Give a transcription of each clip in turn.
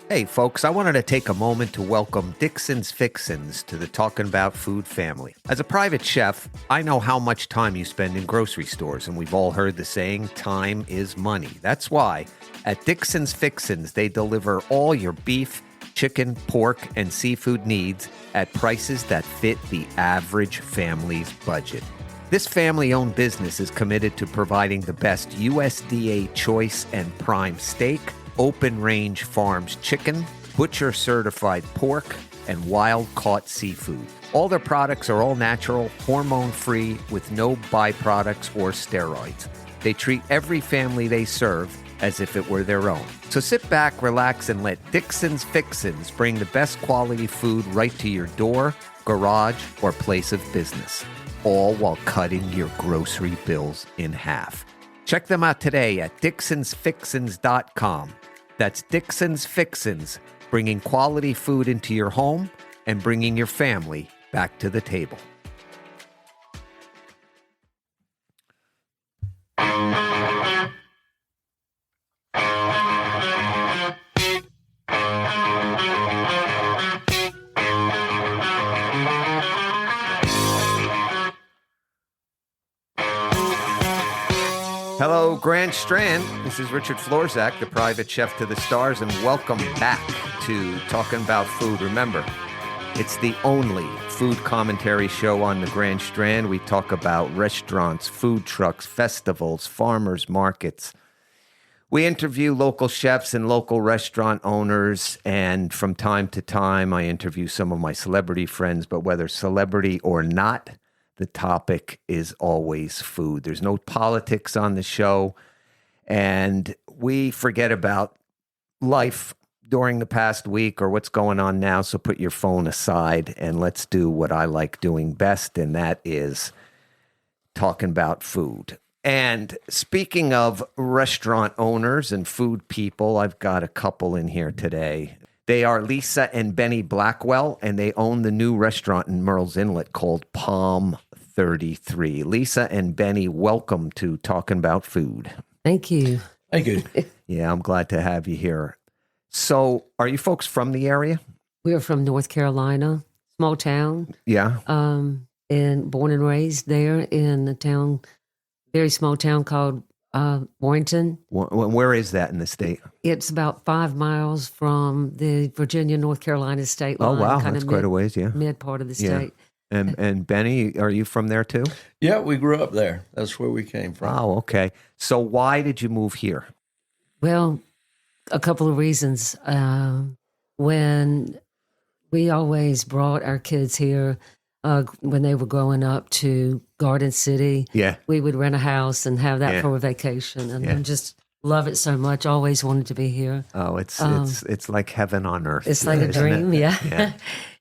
Hey, folks, I wanted to take a moment to welcome Dixon's Fixins to the Talking About Food family. As a private chef, I know how much time you spend in grocery stores, and we've all heard the saying, time is money. That's why at Dixon's Fixins, they deliver all your beef, chicken, pork, and seafood needs at prices that fit the average family's budget. This family-owned business is committed to providing the best USDA choice and prime steak, open-range farms chicken, butcher-certified pork, and wild-caught seafood. All their products are all natural, hormone-free, with no byproducts or steroids. They treat every family they serve as if it were their own. So sit back, relax, and let Dixon's Fixins bring the best quality food right to your door, garage, or place of business, all while cutting your grocery bills in half. Check them out today at DixonsFixins.com. That's Dixon's Fixins, bringing quality food into your home and bringing your family back to the table. Hello, Grand Strand. This is Richard Florzak, the private chef to the stars, and welcome back to Talking About Food. Remember, it's the only food commentary show on the Grand Strand. We talk about restaurants, food trucks, festivals, farmers markets. We interview local chefs and local restaurant owners, and from time to time, I interview some of my celebrity friends, but whether celebrity or not, the topic is always food. There's no politics on the show, and we forget about life during the past week or what's going on now, so put your phone aside and let's do what I like doing best, and that is talking about food. And speaking of restaurant owners and food people, I've got a couple in here today. They are Lisa and Benny Blackwell, and they own the new restaurant in Murrells Inlet called Palm 33. Lisa and Benny, welcome to Talking About Food. Thank you. Thank you. Yeah, I'm glad to have you here. So, are you folks from the area? We're from North Carolina, small town. Yeah. And born and raised there in a town, very small town called Warrenton. Where is that in the state? It's about 5 miles from the Virginia-North Carolina state line. Oh, wow. That's quite a ways, yeah. Mid part of the Yeah. state. And Benny, are you from there too? Yeah, we grew up there. That's where we came from. Oh, okay. So why did you move here? Well, a couple of reasons. When we always brought our kids here when they were growing up to Garden City, Yeah. we would rent a house and have that Yeah. for a vacation, and Yeah. I just love it so much. Always wanted to be here. Oh, it's like heaven on earth. It's like a isn't dream, it? yeah. Yeah.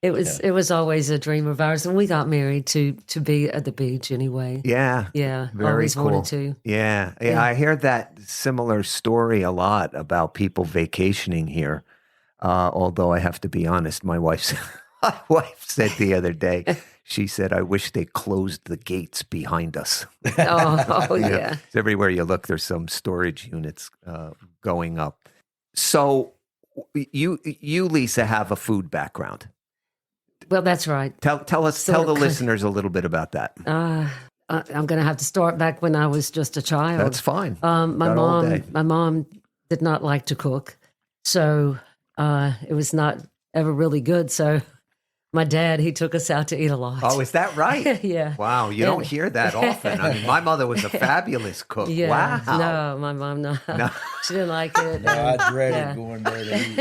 It was always a dream of ours, and we got married to be at the beach anyway. Yeah. Yeah, Very always cool. wanted to. Yeah. Yeah. I hear that similar story a lot about people vacationing here. Although I have to be honest, my wife said the other day, she said, I wish they closed the gates behind us. Oh You know, yeah. everywhere you look, there's some storage units going up. So you, Lisa, have a food background. Well, that's right. Tell the listeners a little bit about that. I'm going to have to start back when I was just a child. That's fine. My Got all day. mom did not like to cook, so it was not ever really good. So my dad, he took us out to eat a lot. Oh, is that right? Yeah. Wow, you don't hear that often. I mean, my mother was a fabulous cook. Yeah. Wow. No, my mom, no. She didn't like it. No, I dreaded Yeah. going there to eat.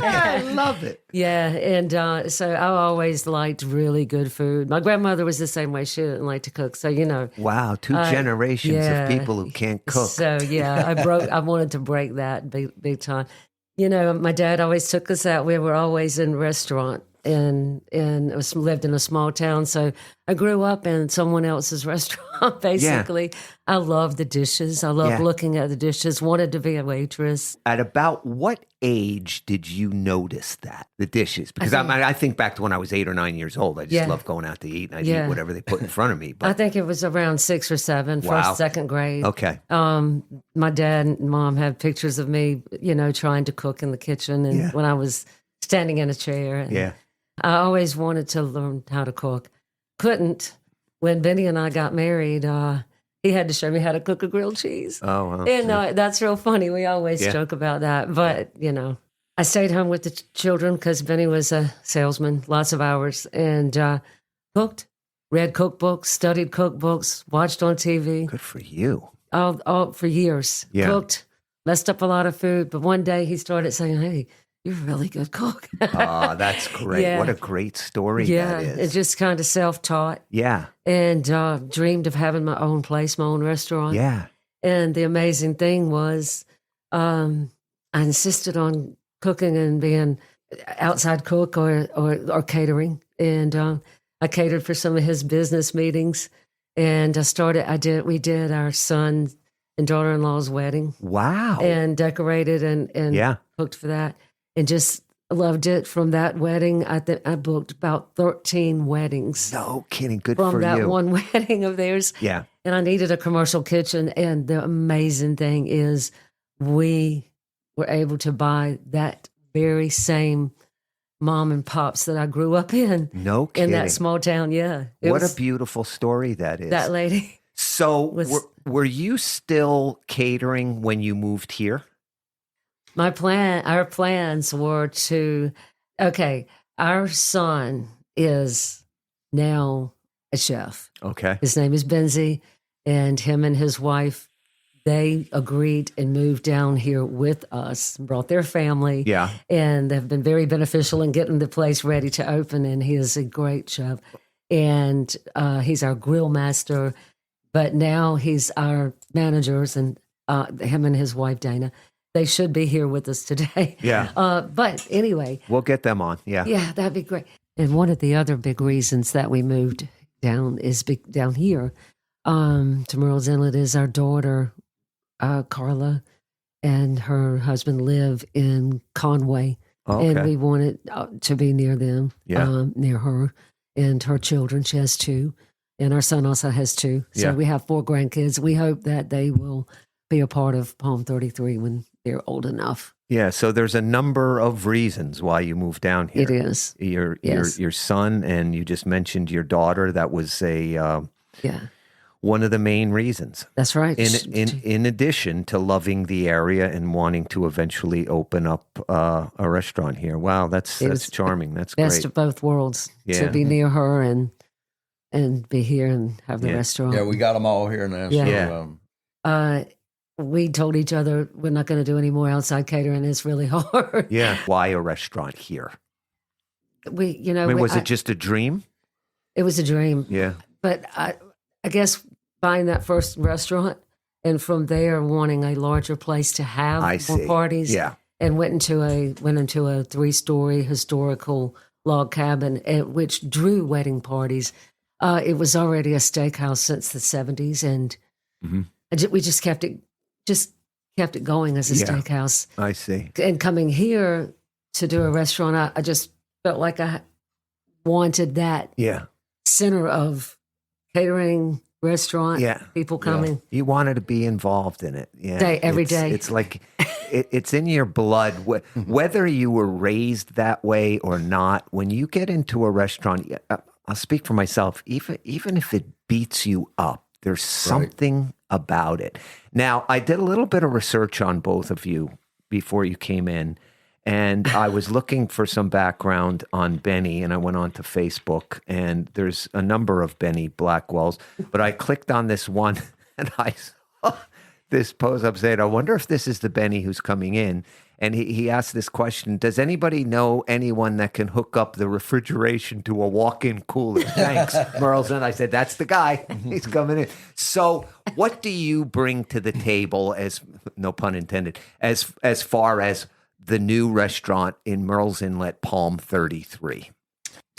I love it. Yeah, and so I always liked really good food. My grandmother was the same way. She didn't like to cook, so Wow, two generations yeah. of people who can't cook. So yeah, I wanted to break that big time. My dad always took us out. We were always in restaurant and lived in a small town. So I grew up in someone else's restaurant, basically. I love the dishes. I love looking at the dishes, wanted to be a waitress. At about what age did you notice that, the dishes? Because I think back to when I was 8 or 9 years old. I just loved going out to eat, and I'd eat whatever they put in front of me. But I think it was around 6 or 7, first, second grade. Okay. My dad and mom had pictures of me, trying to cook in the kitchen, and when I was standing in a chair. And I always wanted to learn how to cook. Couldn't. When Benny and I got married, he had to show me how to cook a grilled cheese. Oh, wow. And that's real funny. We always joke about that. But, I stayed home with the children because Benny was a salesman, lots of hours, and cooked, read cookbooks, studied cookbooks, watched on TV. Good for you. All for years. Cooked, messed up a lot of food. But one day he started saying, hey, you're a really good cook. Oh, that's great. Yeah. What a great story that is. It's just kind of self-taught. Yeah. And dreamed of having my own place, my own restaurant. Yeah. And the amazing thing was I insisted on cooking and being outside cook or catering. And I catered for some of his business meetings. And we did our son and daughter-in-law's wedding. Wow. And decorated and cooked for that. And just loved it. From that wedding, I booked about 13 weddings. No kidding. Good for you. From that one wedding of theirs. Yeah. And I needed a commercial kitchen. And the amazing thing is we were able to buy that very same mom and pops that I grew up in. No kidding. In that small town, yeah. What a beautiful story that is. That lady. So were you still catering when you moved here? Our plans were our son is now a chef. Okay. His name is Benzie, and him and his wife, they agreed and moved down here with us, brought their family. Yeah. And they've been very beneficial in getting the place ready to open, and he is a great chef. And he's our grill master, but now he's our managers, and him and his wife, Dana. They should be here with us today. Yeah. But anyway. We'll get them on. Yeah. Yeah, that'd be great. And one of the other big reasons that we moved down down here to Murrells Inlet is our daughter, Carla, and her husband live in Conway. Okay. And we wanted to be near them, near her and her children. She has 2. And our son also has 2. So we have 4 grandkids. We hope that they will be a part of Palm 33 when they're old enough. Yeah, so there's a number of reasons why you moved down here. It is. Your son, and you just mentioned your daughter. That was one of the main reasons. That's right. In addition to loving the area and wanting to eventually open up a restaurant here. Wow, that's charming. That's best great. of both worlds to be near her and be here and have the restaurant. Yeah, we got them all here now. Yeah. So, we told each other we're not going to do any more outside catering. It's really hard. Yeah. Why a restaurant here? Was it just a dream? It was a dream. Yeah. But I guess buying that first restaurant and from there wanting a larger place to have more parties. Yeah. And went into a 3-story historical log cabin which drew wedding parties. It was already a steakhouse since the 70s, and we just kept it going as a steakhouse. I see. And coming here to do a restaurant, I just felt like I wanted that center of catering, restaurant, people coming. Yeah. You wanted to be involved in it. Yeah. Every day. It's like, it's in your blood. Whether you were raised that way or not, when you get into a restaurant, I'll speak for myself, even if it beats you up, there's something about it. Now, I did a little bit of research on both of you before you came in, and I was looking for some background on Benny, and I went on to Facebook, and there's a number of Benny Blackwells, but I clicked on this one, and I saw this post up saying, I wonder if this is the Benny who's coming in. And he asked this question, does anybody know anyone that can hook up the refrigeration to a walk-in cooler? Thanks, Murrells. And I said, that's the guy. He's coming in. So what do you bring to the table, as no pun intended, as far as the new restaurant in Murrells Inlet, Palm 33?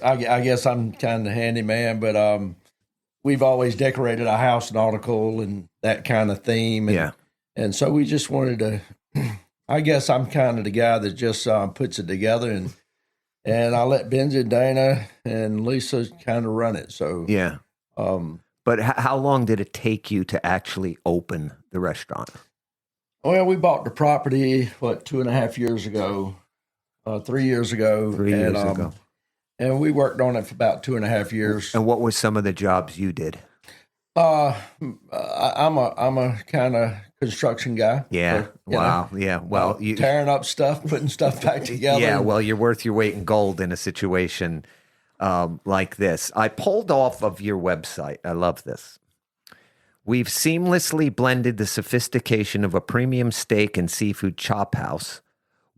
I guess I'm kind of handyman, but we've always decorated our house nautical and that kind of theme. And so we just wanted to, I guess I'm kind of the guy that just puts it together, and I let Benji and Dana and Lisa kind of run it. So yeah. But how long did it take you to actually open the restaurant? Well, we bought the property, 2.5 years ago, 3 years ago. 3 years ago. And we worked on it for about 2.5 years. And what were some of the jobs you did? I'm a kind of construction guy. Yeah. So, wow. Yeah. Well, you tearing up stuff, putting stuff back together. Yeah. Well, you're worth your weight in gold in a situation like this. I pulled off of your website. I love this. We've seamlessly blended the sophistication of a premium steak and seafood chop house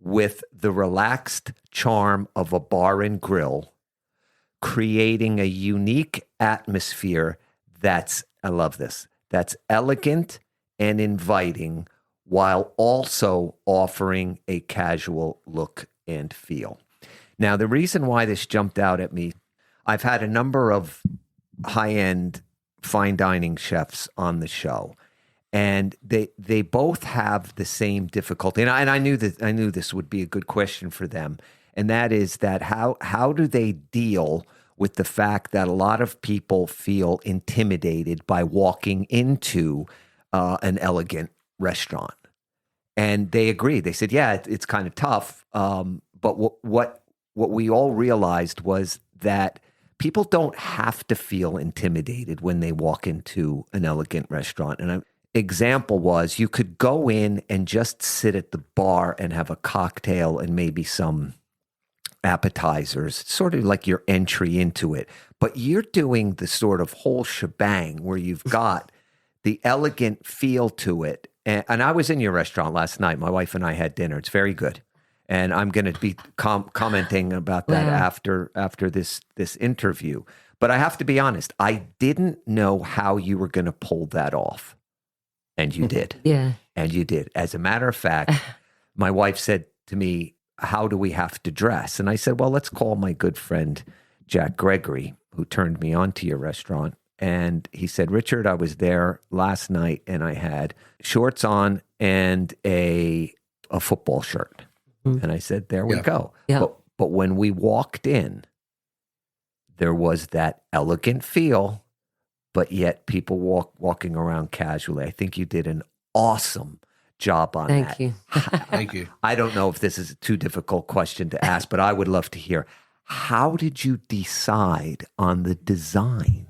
with the relaxed charm of a bar and grill, creating a unique atmosphere that's, I love this, that's elegant and inviting while also offering a casual look and feel. Now, the reason why this jumped out at me, I've had a number of high-end fine dining chefs on the show, and they both have the same difficulty. And I knew this would be a good question for them, and that is that how do they deal with the fact that a lot of people feel intimidated by walking into an elegant restaurant? And they agree. They said, yeah, it's kind of tough. But what we all realized was that people don't have to feel intimidated when they walk into an elegant restaurant. And an example was you could go in and just sit at the bar and have a cocktail and maybe some appetizers, sort of like your entry into it. But you're doing the sort of whole shebang where you've got the elegant feel to it. And I was in your restaurant last night. My wife and I had dinner. It's very good. And I'm going to be commenting about that after this interview. But I have to be honest, I didn't know how you were going to pull that off. And you did. Yeah. And you did. As a matter of fact, my wife said to me, how do we have to dress? And I said, well, let's call my good friend Jack Gregory, who turned me on to your restaurant. And he said, Richard, I was there last night and I had shorts on and a football shirt. And I said, there we go. Yeah. But when we walked in, there was that elegant feel, but yet people walking around casually. I think you did an awesome job on that. Thank you. Thank you. I don't know if this is a too difficult question to ask, but I would love to hear. How did you decide on the design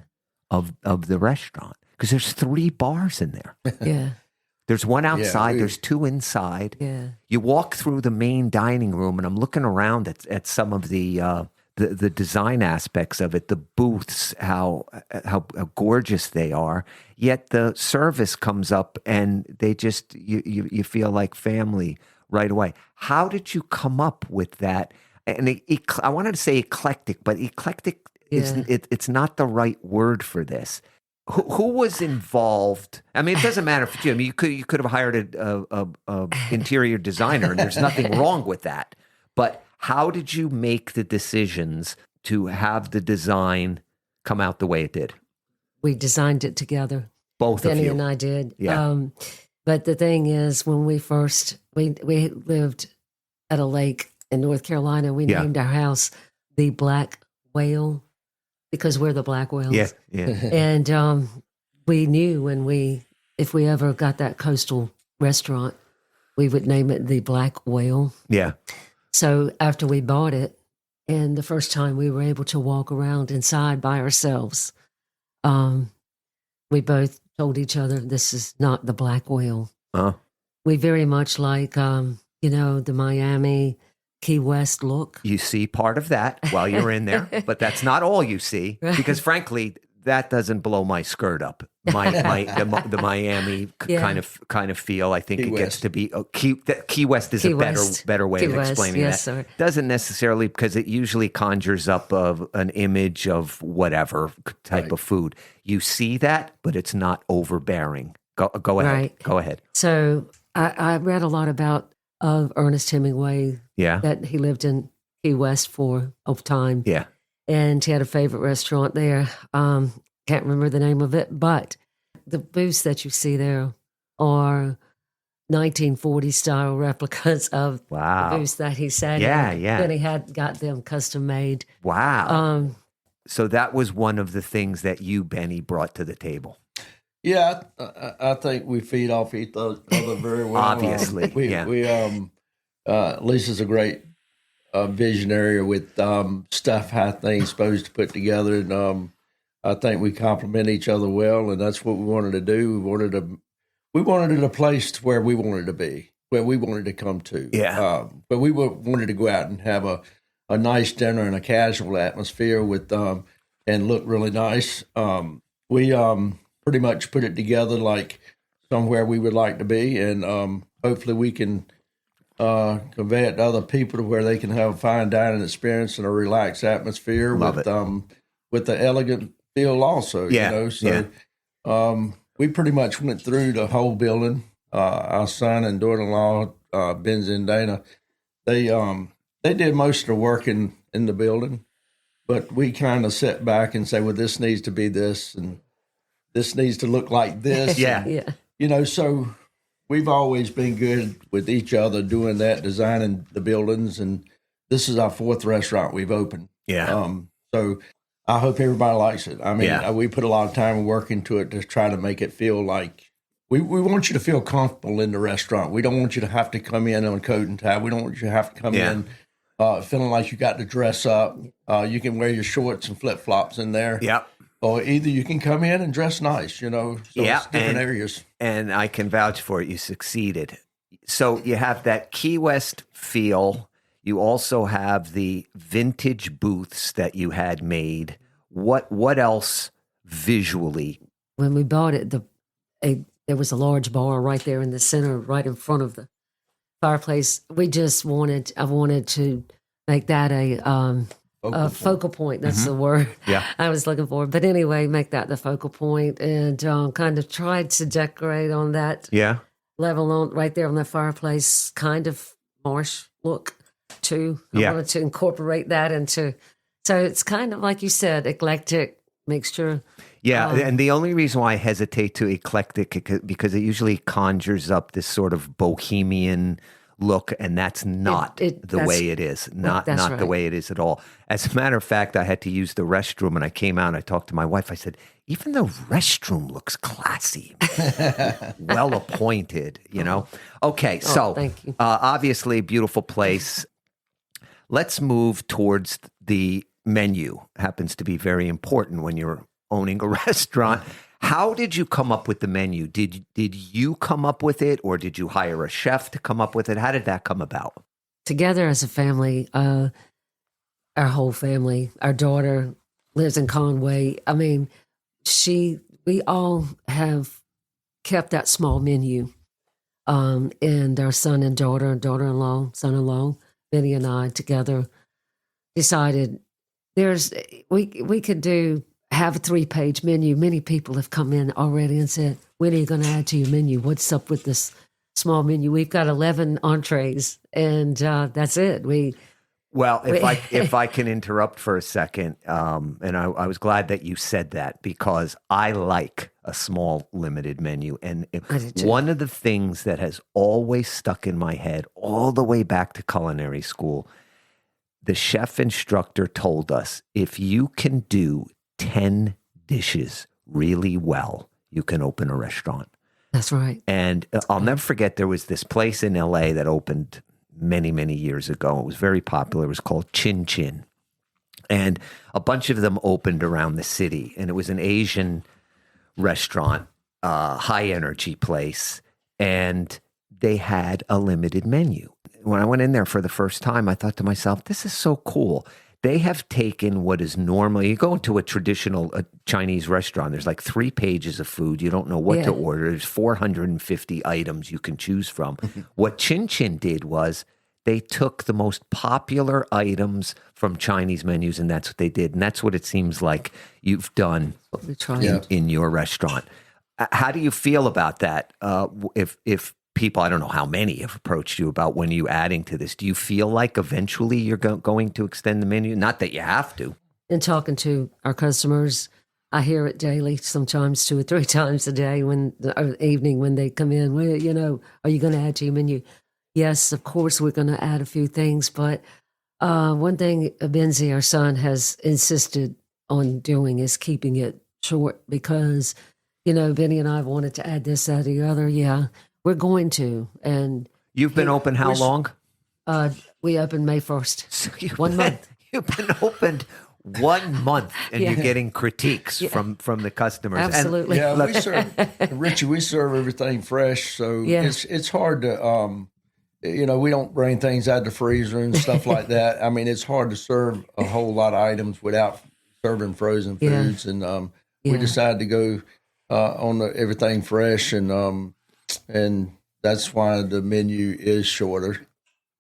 of the restaurant? Because there's 3 bars in there. Yeah. There's one outside. There's 2 inside. Yeah. You walk through the main dining room, and I'm looking around at some of the design aspects of it, the booths, how gorgeous they are. Yet the service comes up, and they just you feel like family right away. How did you come up with that? And I wanted to say eclectic, but eclectic it's not the right word for this. Who was involved? I mean, it doesn't matter for you. I mean, you could have hired a interior designer, and there's nothing wrong with that. But how did you make the decisions to have the design come out the way it did? We designed it together. Both Benny of you. and I did. Yeah. But the thing is, when we first we lived at a lake in North Carolina, we named our house the Black Whale, because we're the Blackwells. Yeah. And we knew if we ever got that coastal restaurant, we would name it the Black Whale. Yeah. So after we bought it, and the first time we were able to walk around inside by ourselves, we both told each other, this is not the Black Whale. We very much like, the Miami Key West look. You see part of that while you're in there, but that's not all you see, because frankly, that doesn't blow my skirt up. The Miami kind of feel. I think Key it West. gets to be Key West is Key a West. better way Key of West, explaining yes, that. sir. Doesn't necessarily, because it usually conjures up an image of whatever type of food. You see that, but it's not overbearing. Go ahead. Right. Go ahead. So I read a lot about Ernest Hemingway. Yeah. That he lived in Key West for a time. Yeah. and he had a favorite restaurant there. Can't remember the name of it, but the booths that you see there are 1940 style replicas of the booths that he sat in. Yeah. Then he had got them custom made. Wow. So that was one of the things that you, Benny, brought to the table. Yeah, I think we feed off each other very well. Obviously, Lisa's a great visionary with stuff, how things supposed to put together, and I think we complement each other well, and that's what we wanted to do. We wanted it a place where we wanted to be, where we wanted to come to. Yeah. But we wanted to go out and have a nice dinner in a casual atmosphere with and look really nice. We pretty much put it together like somewhere we would like to be, and hopefully we can convey it to other people to where they can have a fine dining experience in a relaxed atmosphere with the elegant feel also. We pretty much went through the whole building. Our son and daughter-in-law, Benz and Dana, they did most of the work in the building, but we kind of sit back and say, well, this needs to be this, and this needs to look like this. So we've always been good with each other doing that, designing the buildings, and this is our 4th restaurant we've opened. So I hope everybody likes it. I mean, we put a lot of time and work into it to try to make it feel like we want you to feel comfortable in the restaurant. We don't want you to have to come in on coat and tie. We don't want you to have to come in feeling like you got to dress up. You can wear your shorts and flip-flops in there. Or either you can come in and dress nice, So it's different areas. And I can vouch for it. You succeeded. So you have that Key West feel. You also have the vintage booths that you had made. What else visually? When we bought it, there was a large bar right there in the center, right in front of the fireplace. I wanted to make that a focal point. That's the word I was looking for. But anyway, make that the focal point, and kind of tried to decorate on that level on right there on the fireplace, kind of marsh look too. I wanted to incorporate that into, so it's kind of like you said, eclectic mixture. And the only reason why I hesitate to eclectic because it usually conjures up this sort of bohemian look, and that's not the way it is. Not the way it is at all. As a matter of fact, I had to use the restroom, and I came out and I talked to my wife. I said, even the restroom looks classy, well appointed, Okay, so thank you. Obviously, beautiful place. Let's move towards the menu. Happens to be very important when you're owning a restaurant. How did you come up with the menu? Did you come up with it, or did you hire a chef to come up with it? How did that come about? Together as a family, our whole family, our daughter lives in Conway. I mean, we all have kept that small menu. And our son and daughter-in-law, son-in-law, Benny and I together decided we could have a 3-page menu. Many people have come in already and said, when are you going to add to your menu? What's up with this small menu? We've got 11 entrees, and that's it. If I can interrupt for a second, and I was glad that you said that, because I like a small limited menu. And one of the things that has always stuck in my head all the way back to culinary school, the chef instructor told us, if you can do 10 dishes really well, you can open a restaurant. That's right. And I'll never forget, there was this place in LA that opened many, many years ago. It was very popular. It was called Chin Chin. And a bunch of them opened around the city. And it was an Asian restaurant, high energy place. And they had a limited menu. When I went in there for the first time, I thought to myself, this is so cool. They have taken what is normally, you go into a traditional Chinese restaurant, there's like 3 pages of food. You don't know what to order. There's 450 items you can choose from. What Chin Chin did was they took the most popular items from Chinese menus, and that's what they did. And that's what it seems like you've done in your restaurant. How do you feel about that? If people, I don't know how many have approached you about when you adding to this. Do you feel like eventually you're going to extend the menu? Not that you have to. in talking to our customers, I hear it daily, sometimes 2 or 3 times a day or evening when they come in. Well, are you going to add to your menu? Yes, of course we're going to add a few things, but one thing Benzie, our son, has insisted on doing is keeping it short because, Benny and I wanted to add this, that, or the other. Yeah, we're going to. And you've been open how long? We opened May 1st. So 1 month. You've been opened 1 month, and you're getting critiques from the customers. Absolutely. And, we serve, Richie. We serve everything fresh, so it's hard to. We don't bring things out of the freezer and stuff like that. I mean, it's hard to serve a whole lot of items without serving frozen foods, and we decided to go on everything fresh, and that's why the menu is shorter.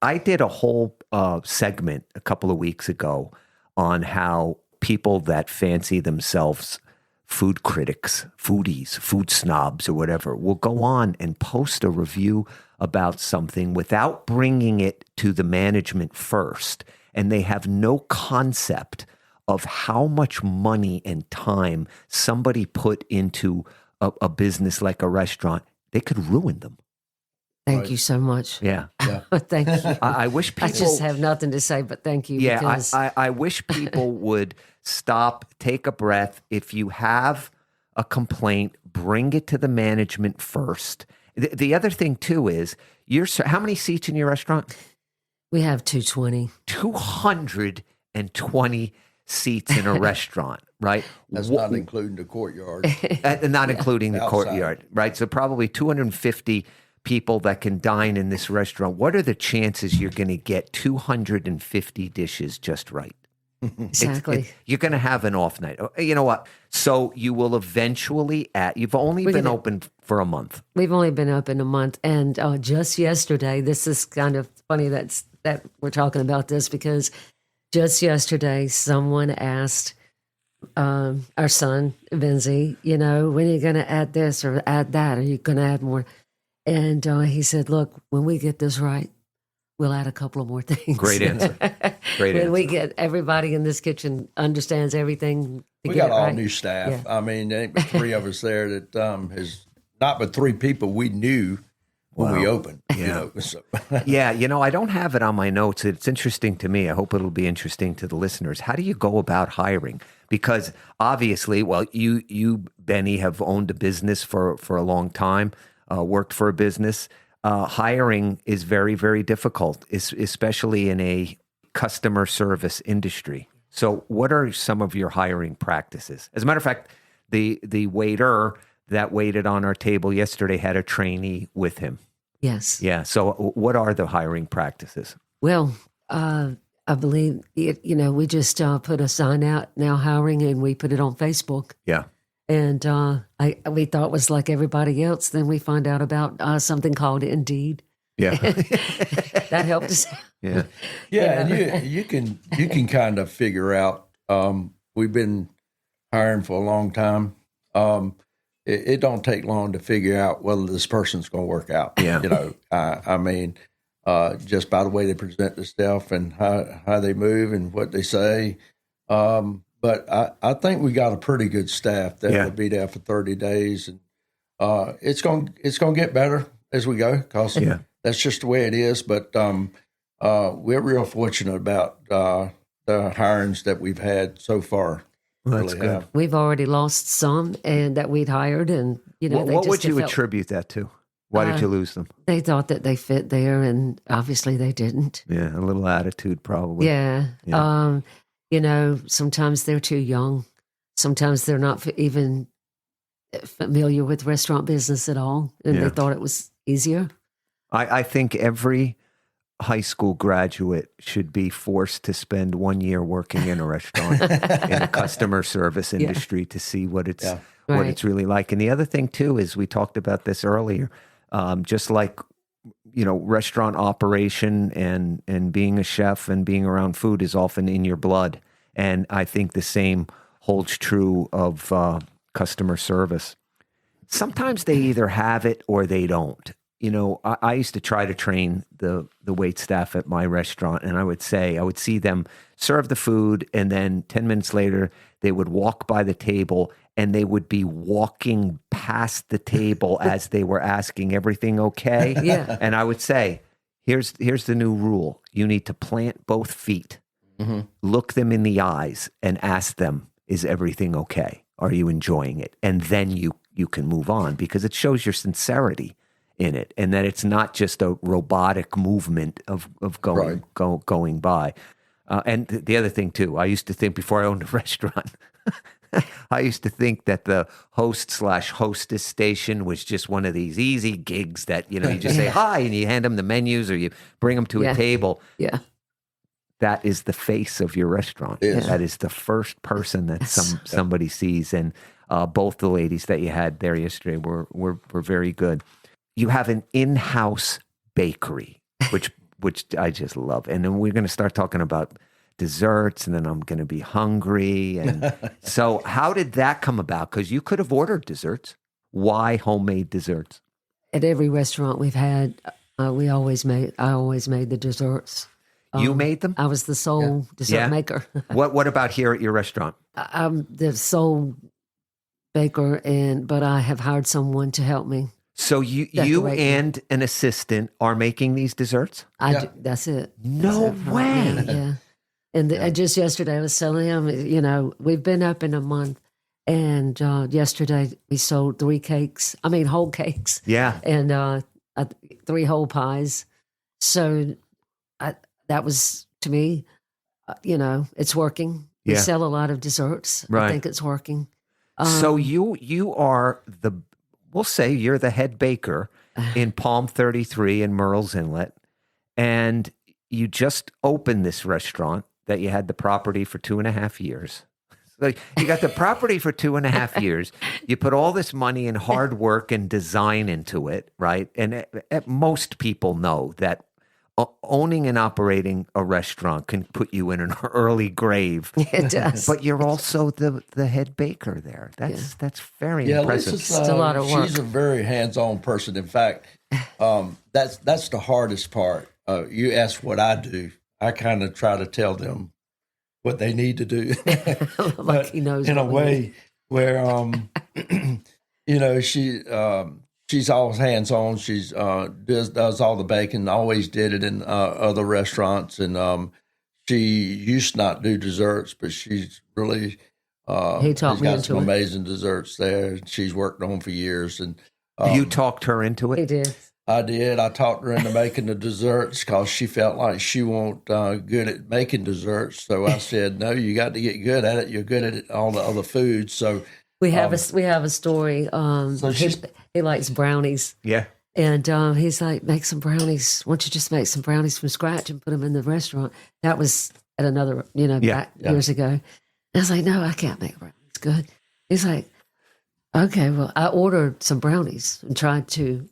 I did a whole segment a couple of weeks ago on how people that fancy themselves food critics, foodies, food snobs, or whatever, will go on and post a review about something without bringing it to the management first. And they have no concept of how much money and time somebody put into a business like a restaurant. They could ruin them. Thank you so much. Yeah. Thank you. I wish people... I just have nothing to say, but thank you. Yeah, because... I wish people would stop, take a breath. If you have a complaint, bring it to the management first. The other thing, too, is how many seats in your restaurant? We have 220. 220 seats in a restaurant, right? That's not including the courtyard. Not including the outside courtyard, right? So probably 250 people that can dine in this restaurant. What are the chances you're going to get 250 dishes just right? Exactly. You're going to have an off night. You know what? So you will eventually you've only been open for a month. We've only been open a month. And just yesterday, this is kind of funny that we're talking about this because just yesterday, someone asked our son, Benzie, when are you going to add this or add that? Are you going to add more? And he said, look, when we get this right, we'll add a couple of more things. Great answer. When we get everybody in this kitchen understands everything. We got all new staff. Yeah. I mean, there ain't but 3 of us there that has not but 3 people we knew when we opened. Yeah. Yeah. I don't have it on my notes. It's interesting to me. I hope it'll be interesting to the listeners. How do you go about hiring? Because obviously, you, Benny, have owned a business for a long time, worked for a business. Hiring is very, very difficult, especially in a customer service industry. So what are some of your hiring practices? As a matter of fact, the waiter that waited on our table yesterday had a trainee with him. Yes. Yeah. So what are the hiring practices? Well, I believe, we just put a sign out now hiring and we put it on Facebook. Yeah. And we thought it was like everybody else. Then we find out about something called Indeed. Yeah. That helped us. Yeah. Yeah. And you can kind of figure out, we've been hiring for a long time. It don't take long to figure out whether this person's going to work out. Yeah. I mean, just by the way they present themselves and how they move and what they say. But I think we got a pretty good staff that will be there for 30 days, and it's going to get better as we go because that's just the way it is. But we're real fortunate about the hirings that we've had so far. Well, that's good. Have. We've already lost some, and that we'd hired, and what would you attribute that to? Why did you lose them? They thought that they fit there, and obviously they didn't. Yeah, a little attitude, probably. Yeah. Sometimes they're too young. Sometimes they're not even familiar with restaurant business at all, and they thought it was easier. I think every high school graduate should be forced to spend 1 year working in a restaurant in a customer service industry to see what it's really like. And the other thing too is we talked about this earlier, just like restaurant operation and being a chef and being around food is often in your blood. And I think the same holds true of customer service. Sometimes they either have it or they don't. I used to try to train the wait staff at my restaurant, and I would see them serve the food, and then 10 minutes later, they would walk by the table, and they would be walking past the table as they were asking everything okay. Yeah. And I would say, here's the new rule. You need to plant both feet, look them in the eyes, and ask them, is everything okay? Are you enjoying it? And then you can move on, because it shows your sincerity in it, and that it's not just a robotic movement of going by. And the other thing too, I used to think before I owned a restaurant, I used to think that the host/hostess station was just one of these easy gigs that, you just say hi and you hand them the menus or you bring them to a table. Yeah. That is the face of your restaurant. Yes. That is the first person that somebody sees. And both the ladies that you had there yesterday were very good. You have an in-house bakery, which I just love. And then we're going to start talking about desserts, and then I'm going to be hungry. And so how did that come about? Because you could have ordered desserts. Why homemade desserts? At every restaurant we've had, I always made the desserts. You made them? I was the sole dessert maker. What about here at your restaurant? I'm the sole baker, but I have hired someone to help me. So you and an assistant are making these desserts? That's it. No way. Yeah. And just yesterday I was telling him, we've been up in a month, and yesterday we sold whole cakes. Yeah. And 3 whole pies. So that was, to me, it's working. We sell a lot of desserts. Right. I think it's working. So you are we'll say you're the head baker in Palm 33 in Murrells Inlet, and you just opened this restaurant that you had the property for 2.5 years. So you got the property for 2.5 years. You put all this money and hard work and design into it, right? And most people know that owning and operating a restaurant can put you in an early grave. It does. But you're also the head baker there. That's very impressive. Lisa's, it's a lot of work. She's a very hands-on person. In fact, that's the hardest part. You ask what I do. I kind of try to tell them what they need to do. Like he knows in a way where she's always hands-on. She's does all the baking, always did it in other restaurants. And she used to not do desserts, but she's really he taught me got some amazing desserts there. She's worked on for years. And you talked her into it? He did. I did. I talked her into making the desserts because she felt like she wasn't good at making desserts. So I said, no, you got to get good at it. You're good at it, all the other foods. So we have a story. So he likes brownies. Yeah. And he's like, make some brownies. Why don't you just make some brownies from scratch and put them in the restaurant? That was at another, back years ago. And I was like, no, I can't make brownies. Good. He's like, okay, well, I ordered some brownies and tried to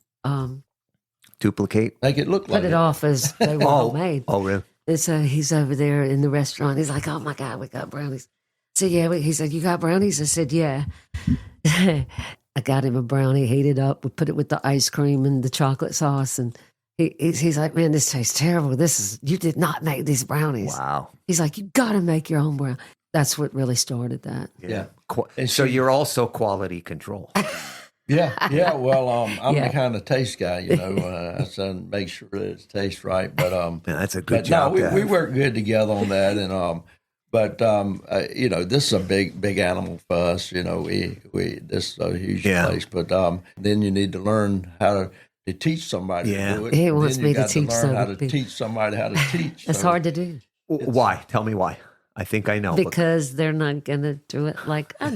duplicate, make it look like put it off as they were homemade. Oh, really? And so he's over there in the restaurant. He's like, oh my God, we got brownies. So he said, you got brownies? I said, yeah. I got him a brownie, heated up. We put it with the ice cream and the chocolate sauce. And he's like, man, this tastes terrible. You did not make these brownies. Wow. He's like, you got to make your own brownie. That's what really started that. Yeah. And so you're also quality control. Yeah. Well, I'm the kind of taste guy, I try to make sure that it tastes right. But that's a good job. No, we work good together on that, and this is a big animal for us. This is a huge place. But then you need to learn how to teach somebody to do it. He wants me to teach teach somebody how to teach. It's hard to do. Why? Tell me why. I think I know. Because they're not going to do it like I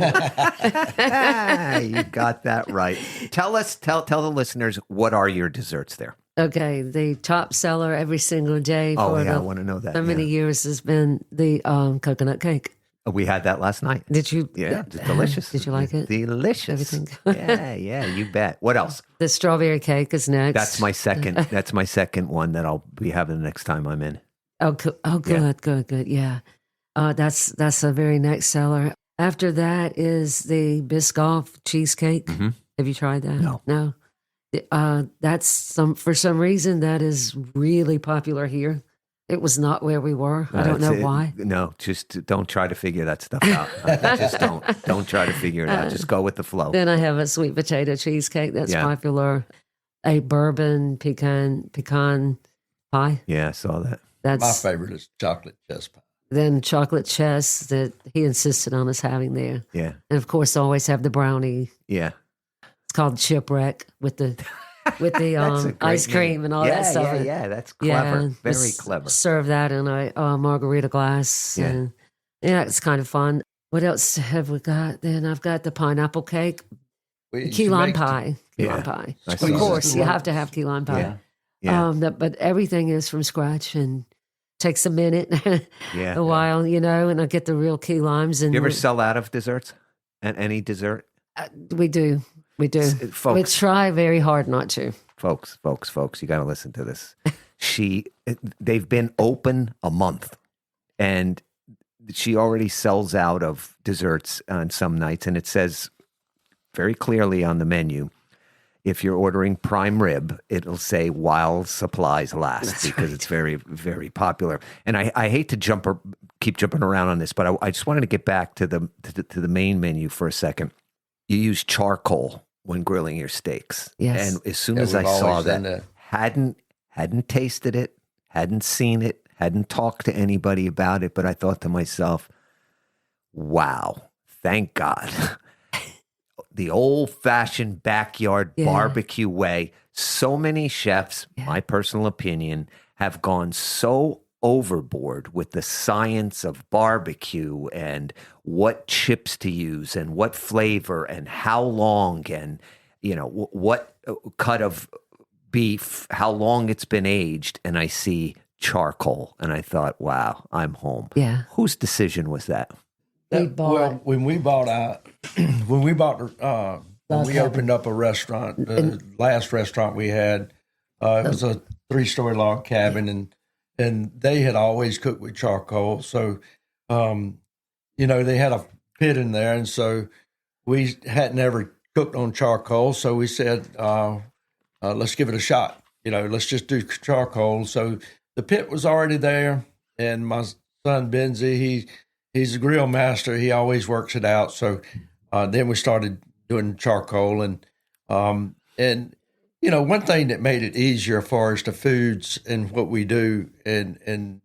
do. You got that right. Tell the listeners, what are your desserts there? Okay. The top seller every single day I want to know that. So many years has been the coconut cake. We had that last night. Did you? Yeah, it's delicious. Did you like it? Delicious. Everything. Yeah, you bet. What else? The strawberry cake is next. That's my second. That's my second one that I'll be having the next time I'm in. Good. Yeah. That's a very next seller. After that is the Biscoff cheesecake. Mm-hmm. Have you tried that? No. For some reason that is really popular here. It was not where we were. I don't know why. No, just don't try to figure that stuff out. Just don't try to figure it out. Just go with the flow. Then I have a sweet potato cheesecake that's popular. A bourbon pecan pie. Yeah, I saw that. My favorite is chocolate chess pie. Then chocolate chess that he insisted on us having there. Yeah. And of course, always have the brownie. Yeah. It's called Shipwreck with the ice cream and all that stuff. Yeah, that's clever. Very clever. Serve that in a margarita glass. Yeah. And it's kind of fun. What else have we got? Then I've got the pineapple cake. Key lime pie. Key lime pie. Of course, you have to have key lime pie. Yeah. But everything is from scratch and takes a minute, a while, and I get the real key limes. And you ever sell out of desserts? And any dessert? We do. Folks, we try very hard not to. Folks, you got to listen to this. They've been open a month, and she already sells out of desserts on some nights, and it says very clearly on the menu, if you're ordering prime rib, it'll say while supplies last because it's very, very popular. And I hate to keep jumping around on this, but I just wanted to get back to the main menu for a second. You use charcoal when grilling your steaks. Yes. And as soon as I saw that, hadn't tasted it, hadn't seen it, hadn't talked to anybody about it, but I thought to myself, wow, thank God. The old-fashioned backyard barbecue way. So many chefs, my personal opinion, have gone so overboard with the science of barbecue and what chips to use and what flavor and how long and, what cut of beef, how long it's been aged. And I see charcoal and I thought, wow, I'm home. Yeah. Whose decision was that? When we opened up a restaurant, the last restaurant we had, it was a 3-story log cabin, and they had always cooked with charcoal. So, they had a pit in there, and so we hadn't ever cooked on charcoal. So we said, let's give it a shot. Let's just do charcoal. So the pit was already there, and my son Benzie, he's a grill master. He always works it out. So then we started doing charcoal, and one thing that made it easier for us, the foods and what we do, and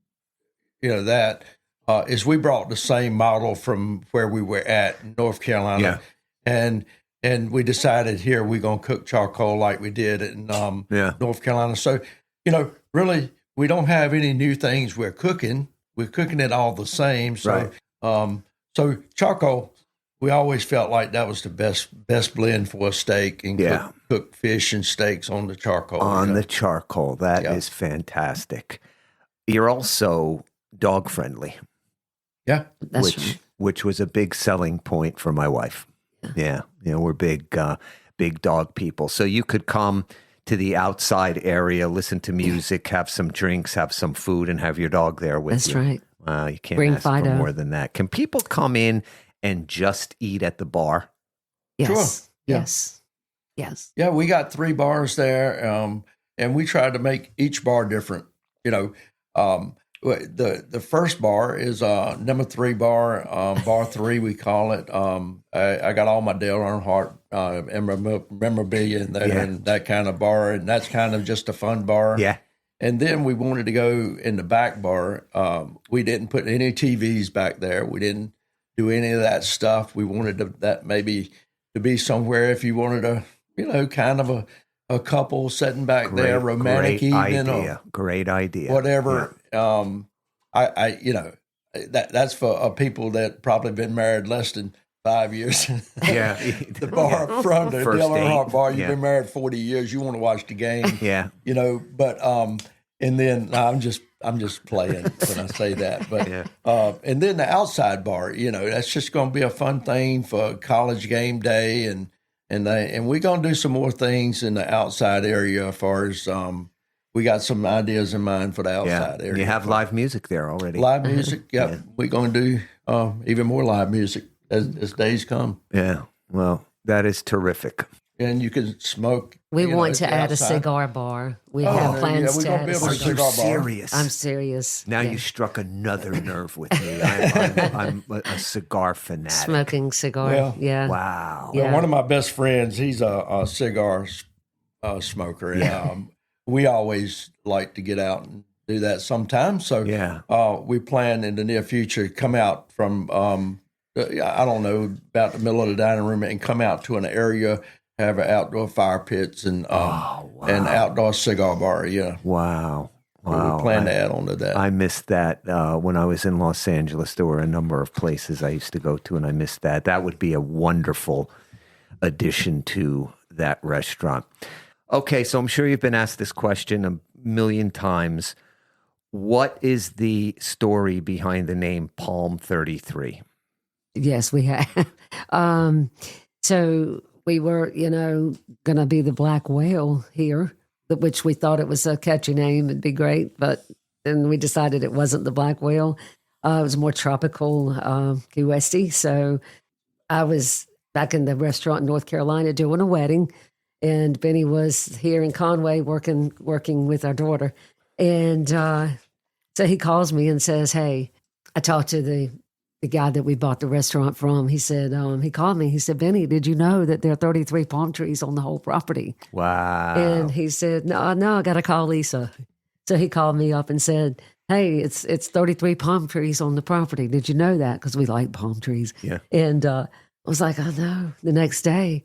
is we brought the same model from where we were at in North Carolina, and we decided here we're gonna cook charcoal like we did in North Carolina. So really we don't have any new things we're cooking. We're cooking it all the same. So, so charcoal, we always felt like that was the best blend for a steak, and cook fish and steaks on the charcoal. The charcoal, that is fantastic. You're also dog friendly. Yeah, which was a big selling point for my wife. Yeah, we're big dog people. So you could come to the outside area, listen to music, have some drinks, have some food, and have your dog there with you. That's right. You can't Bring ask for more than that. Can people come in and just eat at the bar? Yes. Sure. Yes. Yeah, we got 3 bars there, and we tried to make each bar different. The first bar is number 3 bar, bar 3 we call it. I got all my Dale Earnhardt memorabilia in there, and that kind of bar, and that's kind of just a fun bar. Yeah. And then we wanted to go in the back bar. We didn't put any TVs back there. We didn't do any of that stuff. We wanted that maybe to be somewhere if you wanted a, kind of a couple sitting back there, romantic evening. Great idea. Whatever. Yeah. That's for people that probably been married less than 5 years. Yeah. The bar up front, the Dale Earnhardt bar, you've been married 40 years, you want to watch the game. Yeah. But and then I'm just playing when I say that. But and then the outside bar, that's just going to be a fun thing for college game day, and we're going to do some more things in the outside area as far as we got some ideas in mind for the outside area. You have live music there already. Live music, yeah. We're going to do even more live music as days come. Yeah, well, that is terrific. and you can smoke. We want to add outside. a cigar bar. We have plans we're to gonna add a build a cigar cigar bar. bar. Serious? I'm serious. Now Yeah. you struck another nerve with me. I'm a cigar fanatic. Smoking cigar. Well, yeah. Wow. Yeah. One of my best friends, he's a cigar smoker, and we always like to get out and do that sometimes. So we plan in the near future to come out from I don't know, about the middle of the dining room and come out to an area, have outdoor fire pits and and outdoor cigar bar. Yeah. Wow. So Wow. we plan to add on to that. I missed that when I was in Los Angeles. There were a number of places I used to go to, and I missed that. That would be a wonderful addition to that restaurant. Okay, so I'm sure you've been asked this question a million times. What is the story behind the name Palm 33? Yes, we have. So we were, going to be the Black Whale here, which we thought it was a catchy name. It'd be great. But then we decided it wasn't the Black Whale. It was more tropical, Key Westy. So I was back in the restaurant in North Carolina doing a wedding. And Benny was here in Conway working with our daughter. And so he calls me and says, hey, I talked to the guy that we bought the restaurant from. He said, he called me. He said, Benny, did you know that there are 33 palm trees on the whole property? Wow. And he said, no, I got to call Lisa. So he called me up and said, hey, it's 33 palm trees on the property. Did you know that? Because we like palm trees. Yeah. And I was like, oh, no. The next day,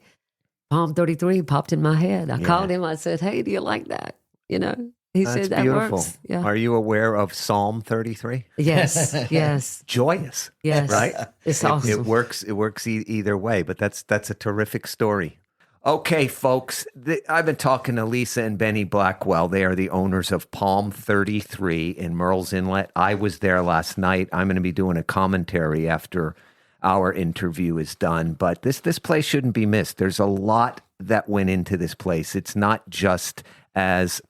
Palm 33 popped in my head. I called him. I said, hey, do you like that? He That's said, that beautiful. works. Yeah. Are you aware of Psalm 33? Yes, yes, Joyous. yes. Right? It's awesome. It works. It works either way, but that's a terrific story. Okay, folks, I've been talking to Lisa and Benny Blackwell. They are the owners of Palm 33 in Murrells Inlet. I was there last night. I'm going to be doing a commentary after our interview is done, but this place shouldn't be missed. There's a lot that went into this place. It's not just, as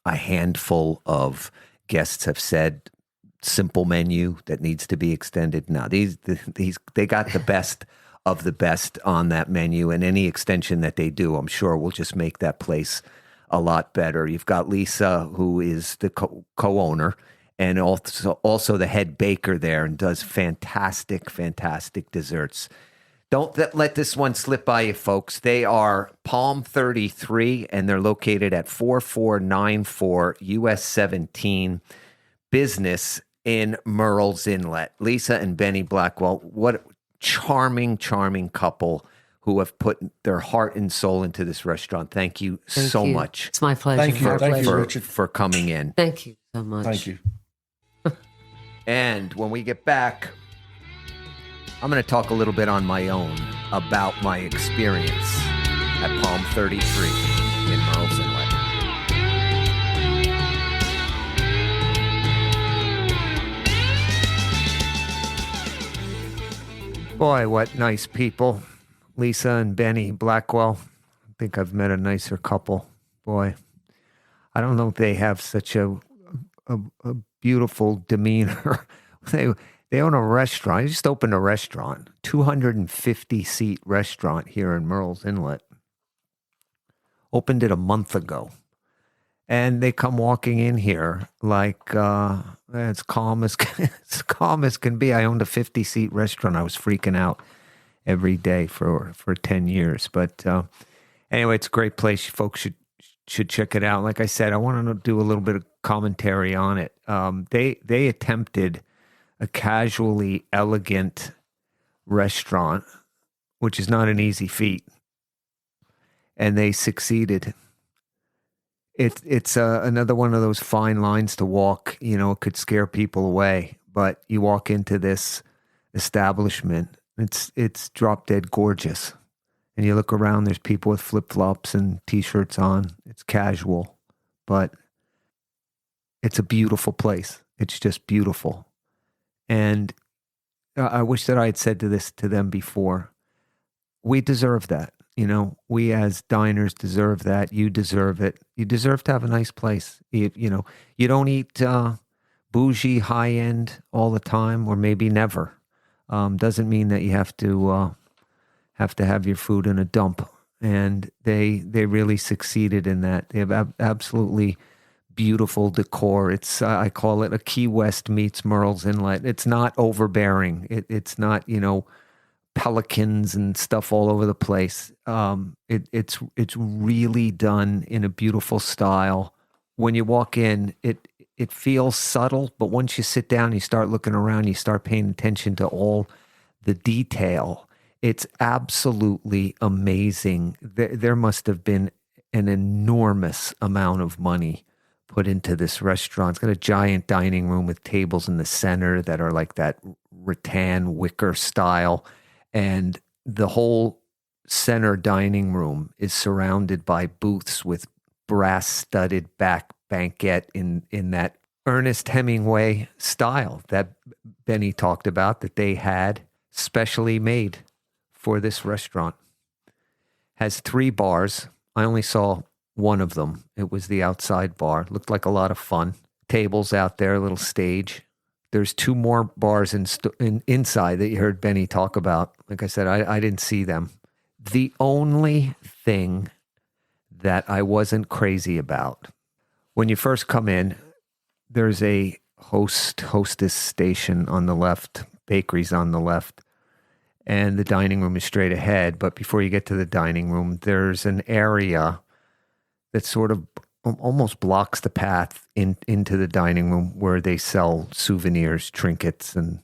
a handful of guests have said, simple menu that needs to be extended. No, they got the best of the best on that menu, and any extension that they do, I'm sure, will just make that place a lot better. You've got Lisa, who is the co-owner, and also the head baker there, and does fantastic desserts. Don't let this one slip by you, folks. They are Palm 33, and they're located at 4494 US 17 Business in Murrells Inlet. Lisa and Benny Blackwell, what a charming couple who have put their heart and soul into this restaurant. Thank you so much. It's my pleasure. Thank you. Our Thank you, pleasure. Richard. For coming in. Thank you so much. Thank you. And when we get back, I'm going to talk a little bit on my own about my experience at Palm 33 in Murrells Inlet. Boy, what nice people. Lisa and Benny Blackwell. I think I've met a nicer couple. Boy, I don't know if they have such a beautiful demeanor. They own a restaurant. They just opened a restaurant, 250-seat restaurant here in Murrells Inlet. Opened it a month ago. And they come walking in here like it's calm as can be. I owned a 50-seat restaurant. I was freaking out every day for 10 years. But anyway, it's a great place. You folks should check it out. Like I said, I want to do a little bit of commentary on it. They attempted a casually elegant restaurant, which is not an easy feat, and they succeeded. It's another one of those fine lines to walk. It could scare people away, but you walk into this establishment, it's drop dead gorgeous, and you look around. There's people with flip flops and t-shirts on. It's casual, but it's a beautiful place. It's just beautiful. And I wish that I had said to them before, we deserve that. We as diners deserve that. You deserve it. You deserve to have a nice place. You don't eat bougie, high end all the time, or maybe never. Doesn't mean that you have to have your food in a dump and they really succeeded in that. They have absolutely beautiful decor. It's I call it a Key West meets Murrells Inlet. It's not overbearing. It's not, pelicans and stuff all over the place. It's really done in a beautiful style. When you walk in, it feels subtle, but once you sit down, you start looking around, you start paying attention to all the detail. It's absolutely amazing. There must have been an enormous amount of money put into this restaurant. It's got a giant dining room with tables in the center that are like that rattan wicker style. And the whole center dining room is surrounded by booths with brass-studded back banquette in that Ernest Hemingway style that Benny talked about, that they had specially made for this restaurant. Has 3 bars. I only saw one of them. It was the outside bar. Looked like a lot of fun. Tables out there, a little stage. There's 2 more bars inside that you heard Benny talk about. Like I said, I didn't see them. The only thing that I wasn't crazy about, when you first come in, there's a hostess station on the left, bakeries on the left, and the dining room is straight ahead. But before you get to the dining room, there's an area that sort of almost blocks the path into the dining room where they sell souvenirs, trinkets, and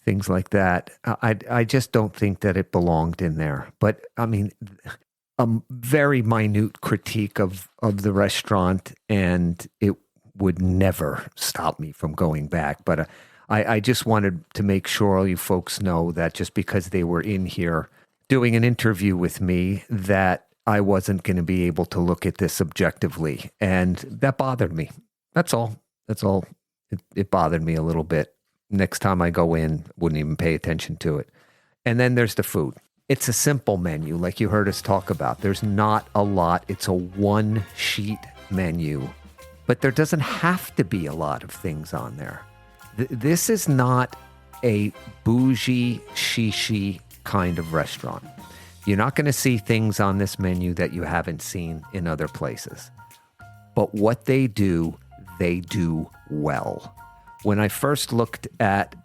things like that. I just don't think that it belonged in there. But I mean, a very minute critique of the restaurant, and it would never stop me from going back. But I just wanted to make sure all you folks know that just because they were in here doing an interview with me, that I wasn't going to be able to look at this objectively. And that bothered me. That's all. It bothered me a little bit. Next time I go in, wouldn't even pay attention to it. And then there's the food. It's a simple menu, like you heard us talk about. There's not a lot. It's a 1-sheet menu. But there doesn't have to be a lot of things on there. This is not a bougie, shishi kind of restaurant. You're not going to see things on this menu that you haven't seen in other places. But what they do well. When I first looked at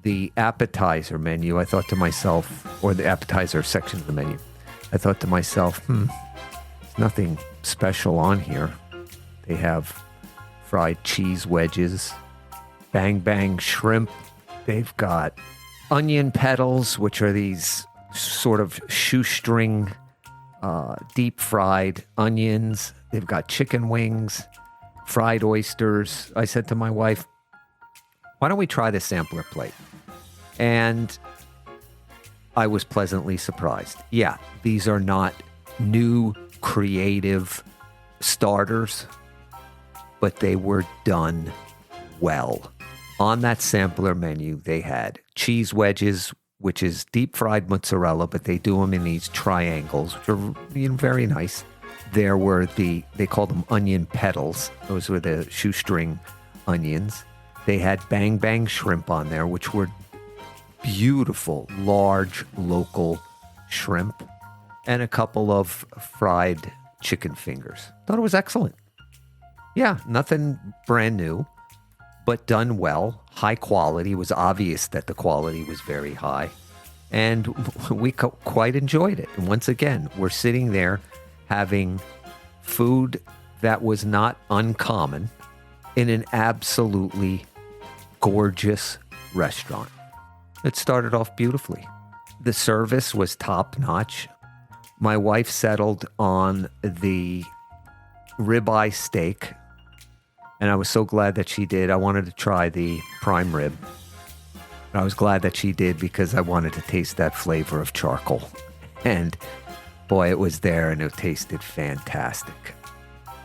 the appetizer menu, I thought to myself, or the appetizer section of the menu, I thought to myself, there's nothing special on here. They have fried cheese wedges, bang bang shrimp. They've got onion petals, which are these sort of shoestring deep fried onions. They've got chicken wings, fried oysters. I said to my wife, why don't we try the sampler plate? And I was pleasantly surprised. Yeah, these are not new creative starters, but they were done well. On that sampler menu, they had cheese wedges, which is deep fried mozzarella, but they do them in these triangles, which are very nice. There were they called them onion petals. Those were the shoestring onions. They had bang bang shrimp on there, which were beautiful, large local shrimp, and a couple of fried chicken fingers. Thought it was excellent. Yeah, nothing brand new, but done well. High quality. It was obvious that the quality was very high. And we quite enjoyed it. And once again, we're sitting there having food that was not uncommon in an absolutely gorgeous restaurant. It started off beautifully. The service was top-notch. My wife settled on the ribeye steak, and I was so glad that she did. I wanted to try the prime rib. I was glad that she did because I wanted to taste that flavor of charcoal. And boy, it was there and it tasted fantastic.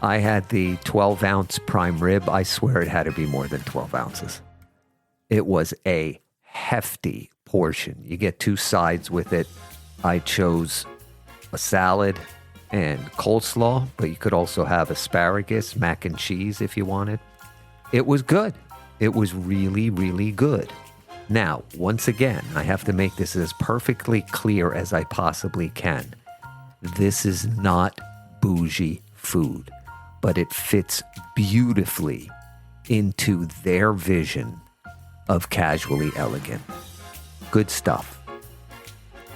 I had the 12-ounce prime rib. I swear it had to be more than 12 ounces. It was a hefty portion. You get 2 sides with it. I chose a salad and coleslaw, but you could also have asparagus, mac and cheese if you wanted. It was good. It was really, really good. Now, once again, I have to make this as perfectly clear as I possibly can. this is not bougie food, but it fits beautifully into their vision of casually elegant. Good stuff.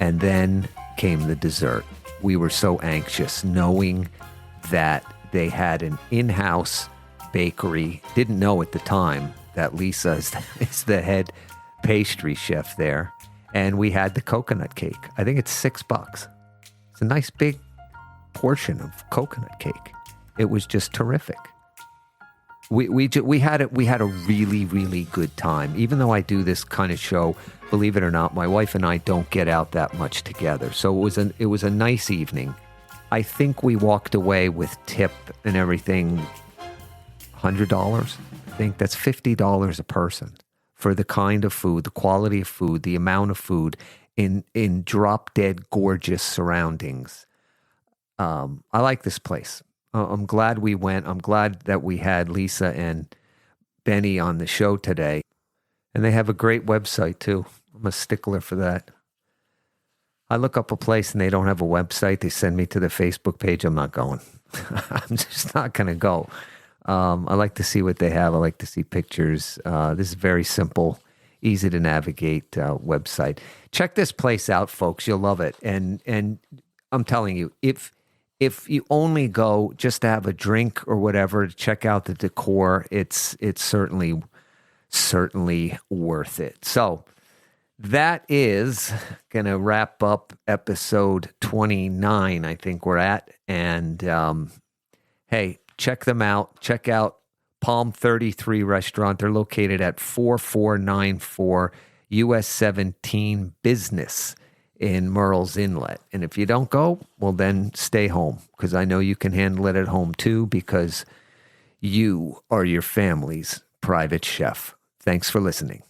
And then came the dessert. We were so anxious knowing that they had an in-house bakery. Didn't know at the time that Lisa is the head pastry chef there. And we had the coconut cake. I think it's $6. It's a nice big portion of coconut cake. It was just terrific. We had a really, really good time. Even though I do this kind of show, believe it or not, my wife and I don't get out that much together. So it was a nice evening. I think we walked away with tip and everything $100. I think that's $50 a person for the kind of food, the quality of food, the amount of food in drop dead gorgeous surroundings. I like this place. I'm glad we went. I'm glad that we had Lisa and Benny on the show today. And they have a great website too. I'm a stickler for that. I look up a place and they don't have a website. They send me to the Facebook page. I'm not going. I'm just not going to go. I like to see what they have. I like to see pictures. This is very simple, easy to navigate website. Check this place out, folks. You'll love it. And I'm telling you, if you only go just to have a drink or whatever, to check out the decor, it's certainly worth it. So that is going to wrap up episode 29, I think we're at. And hey, check them out. Check out Palm 33 Restaurant. They're located at 4494 US 17 Business in Murrells Inlet. And if you don't go, well, then stay home, because I know you can handle it at home too, because you are your family's private chef. Thanks for listening.